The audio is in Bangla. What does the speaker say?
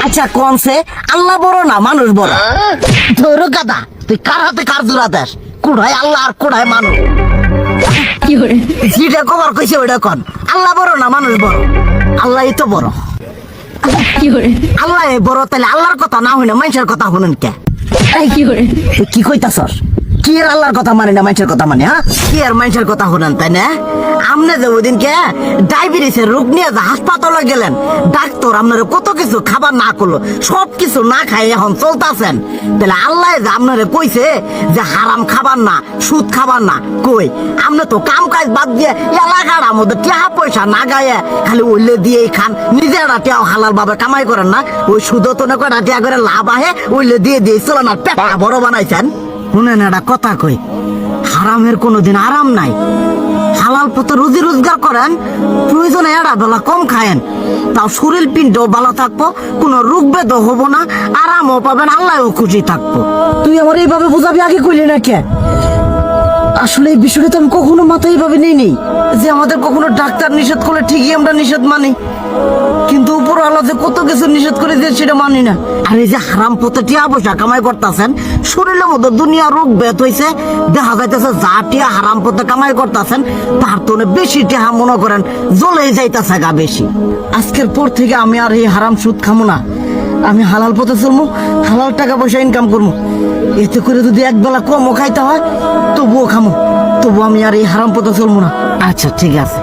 আচ্ছা কোনছে আল্লাহ বড় না মানুষ বড়? তোর গাদা তুই কার হাতে কার জোড়া দেশ? কুড়াই আল্লাহ আর কুড়াই মানুষ। যেটা কবার কইছে ওইটা কন। আল্লাহ বড় না মানুষ বড়? আল্লাহই তো বড়। আল্লাহ বড় তাহলে আল্লাহর কথা না হইনা মানুষের কথা শুনেন কে? তুই কি কইতাছস? কি আর আল্লাহর কথা মানে না মানুষের কথা মানে? হ্যাঁ কি আর মানুষের কথা শুনেন তাই না? আমনে যে ওই দিনকে ডায়াবেটিসের রোগ নিয়ে যে হাসপাতালে গেলেন, ডাক্তার আপনার কত কিছু খাবার না করলো, সব কিছু না খাই এখন চলতেছেন, তাহলে আল্লাহ যে আপনারে কইছে যে হারাম খাবার না, সুদ খাবার না, কই আপনি তো কাম কাজ বাদ দিয়ে এলাকার মধ্যে টাকা পয়সা না গায়ে খালি ওইলে দিয়েই খান, নিজেরা টিয়াও হালাল ভাবে কামাই করেন না, ওই সুদ তো না কয়টা টিয়া করে লাভ আহে ওইলে দিয়ে দিয়ে চলেন আর পেট বড় বানাইছেন। শুনেন একটা কথা কই, হারামের কোনোদিন আরাম নাই। হালাল পথে রুজি রোজগার করেন, প্রয়োজনে এড়া বেলা কম খায়েন, তাও শরীর পিণ্ডও ভালো থাকবো, কোনো রোগ বেদও হবো না, আরামও পাবেন, আল্লাহও খুশি থাকবো। তুই আমার এইভাবে বুঝাবি আগে কইলি না কে? আসলে এই বিষয়টা তো আমি কখনো মাথায় এইভাবে নিই যে আমাদের কখনো ডাক্তার নিষেধ করলে ঠিকই আমরা নিষেধ মানি, কিন্তু উপর আল্লাহ যে কত কিছু নিষেধ করে দিয়ে সেটা মানি না। আর এই যে হারাম পথে টিয়া পয়সা কামাই করতেছেন, শরীরের মধ্যে দুনিয়া রোগ বেত হয়েছে, দেখা যাইতেছে যা টিয়া হারাম পথে কামাই করতেছেন তার তো বেশি টিয়া মনে করেন জ্বলেই যাইতেছে গা বেশি। আজকের পর থেকে আমি আর এই হারাম সুদ খামো না, আমি হালাল পথে চলবো, হালাল টাকা পয়সা ইনকাম করবো। এতে করে যদি একবেলা কমও খাইতে হয় তবুও খামো, তবু আমি আর এই হারাম পথে চলবো না। আচ্ছা ঠিক আছে।